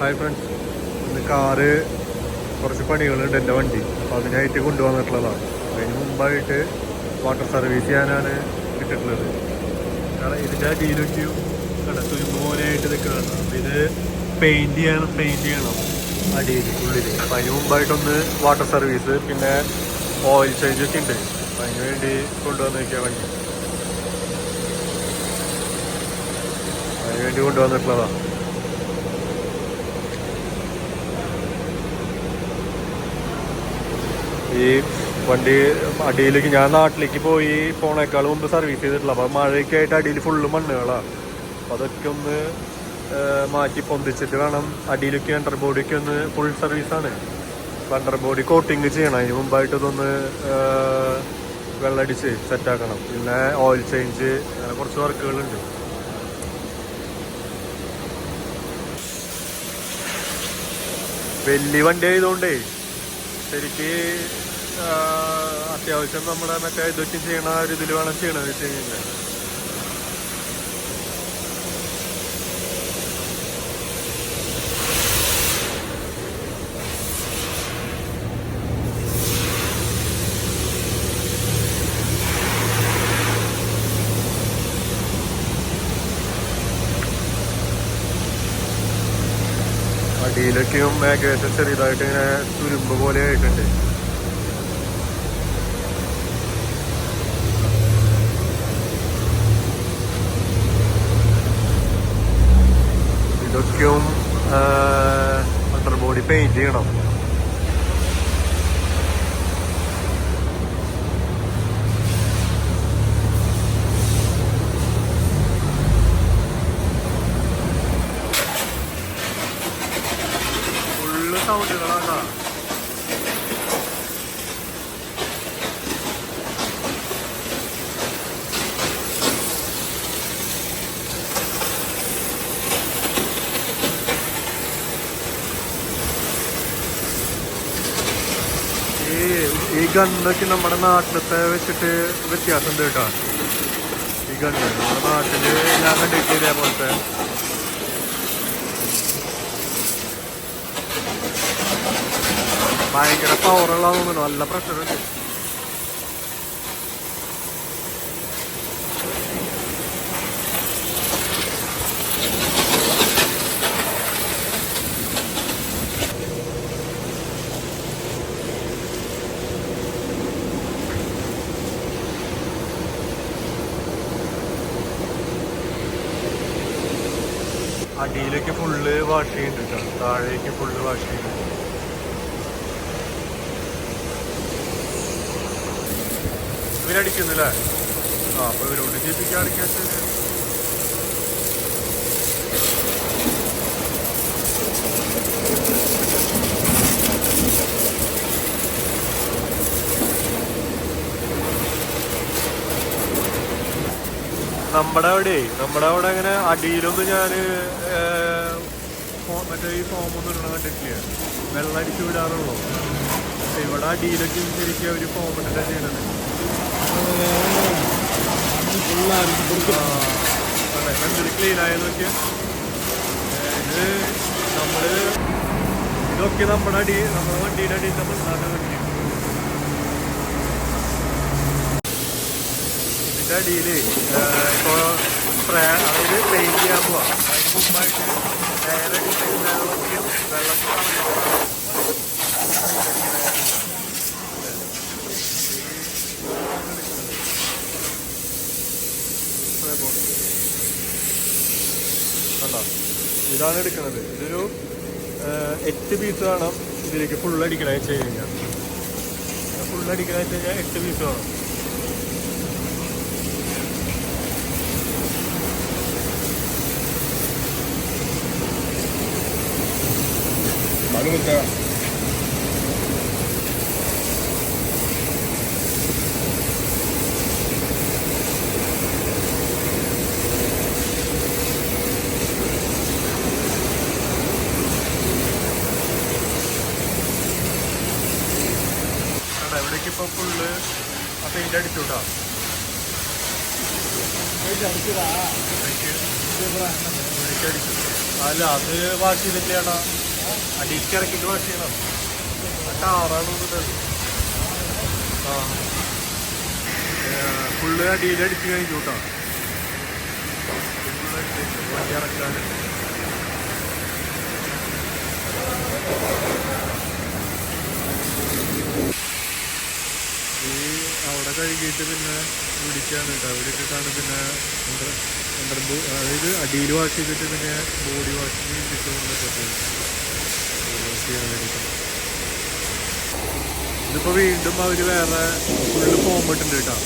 Hi friends, ഇന്ന് car കുറച്ച് പണികളുണ്ട് എൻ്റെ വണ്ടി. അപ്പോൾ അതിനായിട്ട് കൊണ്ടുവന്നിട്ടുള്ളതാണ്. അതിന് മുമ്പായിട്ട് വാട്ടർ സർവീസ് ചെയ്യാനാണ് ഇട്ടിട്ടുള്ളത്. കാരണം ഇതിൻ്റെ അടിയിലൊക്കെയും തുരുമ്പ് പോലെയായിട്ട് നിൽക്കുന്നുണ്ട്. അപ്പോൾ ഇത് പെയിൻറ്റ് ചെയ്യണം അടിയിൽ ഉള്ളിൽ. അപ്പോൾ അതിന് മുമ്പായിട്ടൊന്ന് വാട്ടർ സർവീസ് പിന്നെ ഓയിൽ ചേഞ്ച് ഒക്കെ ഉണ്ട്. അപ്പോൾ അതിന് വേണ്ടി കൊണ്ടുവന്നിരിക്കുക വണ്ടി. അതിന് വേണ്ടി കൊണ്ടുവന്നിട്ടുള്ളതാണ്. ഈ വണ്ടി അടിയിലേക്ക് ഞാൻ നാട്ടിലേക്ക് പോയി പോണേക്കാൾ മുമ്പ് സർവീസ് ചെയ്തിട്ടില്ല. അപ്പോൾ മഴയൊക്കെ ആയിട്ട് അടിയിൽ ഫുള്ള് മണ്ണുകളാണ്. അപ്പോൾ അതൊക്കെ ഒന്ന് മാറ്റി പൊന്തിച്ചിട്ട് വേണം. അടിയിലൊക്കെ അണ്ടർ ബോഡിയൊക്കെ ഒന്ന് ഫുൾ സർവീസാണ്. അണ്ടർ ബോഡി കോട്ടിങ് ചെയ്യണം. അതിന് മുമ്പായിട്ട് ഇതൊന്ന് വെള്ളമടിച്ച് സെറ്റാക്കണം. പിന്നെ ഓയിൽ ചേഞ്ച്, അങ്ങനെ കുറച്ച് വർക്കുകളുണ്ട്. വലിയ വണ്ടി ആയതുകൊണ്ടേ ശരിക്ക് അത്യാവശ്യം നമ്മുടെ മറ്റേ ഇതൊക്കെ ചെയ്യണ ഒരു ഇതിൽ വേണം ചെയ്യണമെന്ന് വെച്ച് കഴിഞ്ഞാൽ. അടിയിലൊക്കെയും ഏകദേശം ചെറിയതായിട്ട് ഇങ്ങനെ തുരുമ്പ് പോലെ ആയിട്ടുണ്ട്. ഇതൊക്കെയും അണ്ടർ ബോഡി പെയിന്റ് ചെയ്യണം. ഫുള്ള് സൗണ്ടുകളാണ്. ഈ ഗണ്ണൊക്കെ നമ്മുടെ നാട്ടിലത്തെ വെച്ചിട്ട് വ്യത്യാസമുണ്ട് കേട്ടോ. ഈ ഗണ്ണ് നമ്മുടെ നാട്ടില് ഞാൻ കണ്ടിട്ട് ഇതേപോലത്തെ ഭയങ്കര പവറുള്ളതാണ്. നല്ല പ്രഷറുണ്ട്. അടിയിലേക്ക് ഫുള്ള് വാഷ് ചെയ്യുന്നുണ്ട് കേട്ടോ. താഴേക്ക് ഫുള്ള് വാഷ് ചെയ്യുന്നുണ്ട്. ഇവരടിക്കുന്നില്ലേ? അപ്പൊ ഇവരോട് ചെയ്യിപ്പിക്കാൻ അടിക്കാൻ. നമ്മുടെ അവിടെ അങ്ങനെ അടിയിലൊന്നും ഞാൻ മറ്റേ ഈ ഫോമൊന്നും ഇടണം കണ്ടിട്ടില്ല. വെള്ളം അടിച്ചു വിടാറുള്ളൂ. ഇവിടെ അടിയിലൊക്കെ ശരിക്കും ഒരു ഫോം ഇട്ടിട്ട് ചെയ്യണത്. എന്തൊരു ക്ലീൻ ആയെന്ന് നോക്കിയാൽ ഇത് ഇതൊക്കെ നമ്മുടെ വണ്ടിയുടെ അടിയിൽ നമ്മൾ ഉണ്ടാക്കാൻ പറ്റിയ ഇതിൻ്റെ അടിയിൽ ഇപ്പോൾ സ്പ്രേ, അതായത് പെയിൻറ്റ് ചെയ്യാൻ പോവാം. അതിന് മുമ്പായിട്ട് കണ്ടോ, ഇതാണ് എടുക്കുന്നത്. ഇതൊരു 8 പീസ് വേണം ഇതിലേക്ക് ഫുള്ളടിക്കണ വെച്ച് കഴിഞ്ഞാൽ. ഫുള്ളടിക്കണ വെച്ച് കഴിഞ്ഞാൽ 8 പീസ് വേണം. ഇവിടേക്ക് ഇപ്പോൾ ഫുള്ള് ആ പെയിൻ്റ് അടിച്ചുകൂട്ടാ. അടിച്ചു അല്ല അത് വാഷ് ചെയ്തിട്ടാണ് അടിക്ക് ഇറക്കിയിട്ട് വാഷ് ചെയ്യണം. ടാറാണ് ആ ഫുള്ള് അടിയിൽ അടിച്ച് കഴിഞ്ഞു കേട്ടോ. വണ്ടി ഇറക്കാൻ ഈ അവിടെ കഴുകിയിട്ട് പിന്നെ പിടിക്കാണ് കേട്ടോ. അവിടെ ഇട്ടിട്ടാണ് പിന്നെ അതായത് അടിയിൽ വാഷ് ചെയ്തിട്ട് പിന്നെ ബോഡി വാഷിന് ഇട്ടിട്ട് ഇതിപ്പോൾ വീണ്ടും അവർ വേറെ ഫുള്ള് ഫോം ഇട്ടുണ്ട് കേട്ടോ.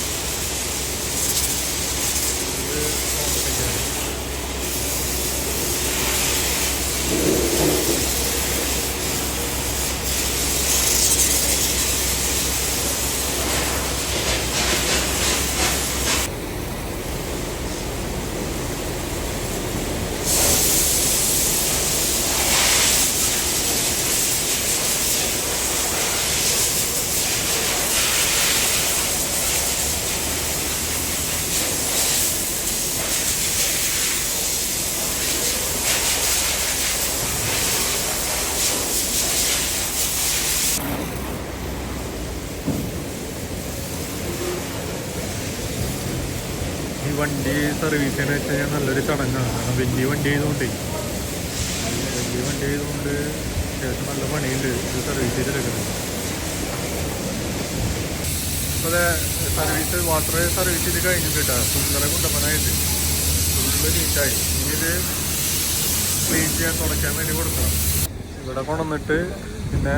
ഈ വണ്ടി സർവീസ് ചെയ്യാന്ന് വെച്ച് കഴിഞ്ഞാൽ നല്ലൊരു ചടങ്ങാണ്. കാരണം വലിയ വണ്ടി ആയതുകൊണ്ട് അത്യാവശ്യം നല്ല പണിയുണ്ട് ഇത് സർവീസ് ചെയ്തെടുക്കുന്നത്. അപ്പോൾ സർവീസ് വാട്ടർ സർവീസ് ചെയ്ത് കഴിഞ്ഞിട്ട് കേട്ടോ സുന്ദര കുണ്ടപ്പനായിട്ട് ഫുള്ള് നീറ്റായി. ഇനി ഇത് ക്ലീൻ ചെയ്യാൻ തുടയ്ക്കാൻ വേണ്ടി കൊടുക്കണം. ഇവിടെ കൊണ്ടുവന്നിട്ട് പിന്നെ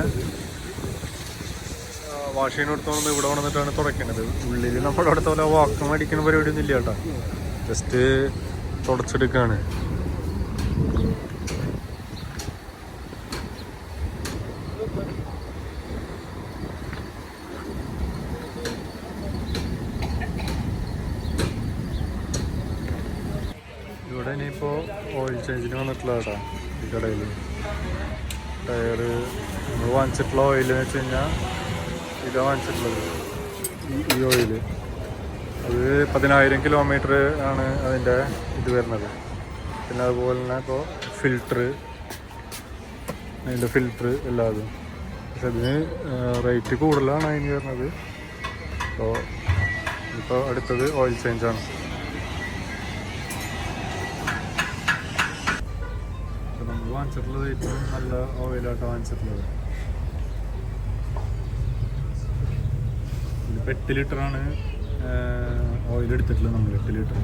വാഷിന് എടുത്തോണ്ട് ഇവിടെ കൊണ്ടുവന്നിട്ടാണ് തുടയ്ക്കുന്നത്. ഉള്ളിൽ നമ്മുടെ അടുത്ത പോലെ വാക്കം അടിക്കുന്ന പരിപാടിയൊന്നും ഇല്ല കേട്ടോ. ജസ്റ്റ് തുടച്ചെടുക്കുകയാണ്. ഇവിടെ ഇനിയിപ്പോൾ ഓയിൽ ചേഞ്ചിന് വന്നിട്ടുള്ള കേട്ടോ ഈ കടയിൽ. ടയറ് നമ്മൾ വാങ്ങിച്ചിട്ടുള്ള ഓയിൽ എന്ന് വെച്ച് കഴിഞ്ഞാൽ ഇതാണ് വാങ്ങിച്ചിട്ടുള്ളത്. ഈ ഓയിൽ അത് 10,000 കിലോമീറ്റർ ആണ് അതിൻ്റെ ഇത് വരുന്നത്. പിന്നെ അതുപോലെ തന്നെ ഇപ്പോൾ അതിൻ്റെ ഫിൽറ്റർ എല്ലാതും. പക്ഷെ അതിന് റേറ്റ് കൂടുതലാണ് അതിന് വരുന്നത്. ഇപ്പോൾ അടുത്തത് ഓയിൽ ചേഞ്ചാണ്. അപ്പോൾ നമ്മൾ വാങ്ങിച്ചിട്ടുള്ളത് ഏറ്റവും നല്ല ഓയിലായിട്ടാണ് വാങ്ങിച്ചിട്ടുള്ളത്. 8 ലിറ്ററാണ് ഓയിൽ എടുത്തിട്ടുള്ളത് നമ്മൾ. 8 ലിറ്റർ.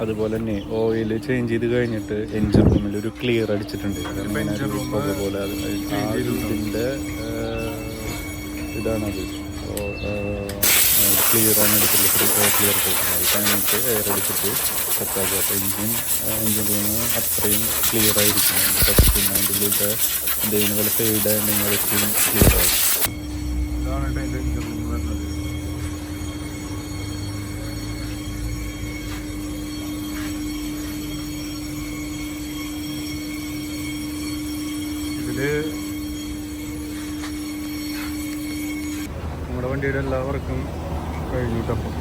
അതുപോലെ തന്നെ ഓയിൽ ചേഞ്ച് ചെയ്ത് കഴിഞ്ഞിട്ട് എൻജിൻ റൂമിൽ ഒരു ക്ലിയർ അടിച്ചിട്ടുണ്ട്. അതുപോലെ ഇതിൻ്റെ ഇതാണത് ക്ലിയറാണ് എടുത്തിട്ടുള്ളത്. ക്ലിയർ കൊടുക്കുന്നത്. അത് കഴിഞ്ഞിട്ട് എയർ അടിച്ചിട്ട് സെറ്റാക്കുക. അപ്പോൾ എൻജിൻ റൂം അത്രയും ക്ലിയർ ആയിരിക്കും. പിന്നെ അതിൻ്റെ ഉള്ളിലത്തെ എന്തെങ്കിലും പോലെ ഫെയ്ഡ് ആയിട്ടുണ്ടെങ്കിൽ അതൊക്കെ ക്ലിയർ ആകും. ഇതാണ് അതിൻ്റെ എൻജിൻ റൂം വരുന്നത്. നമ്മുടെ വണ്ടിയുടെ എല്ലാ വർക്കും കഴിഞ്ഞിട്ടപ്പോൾ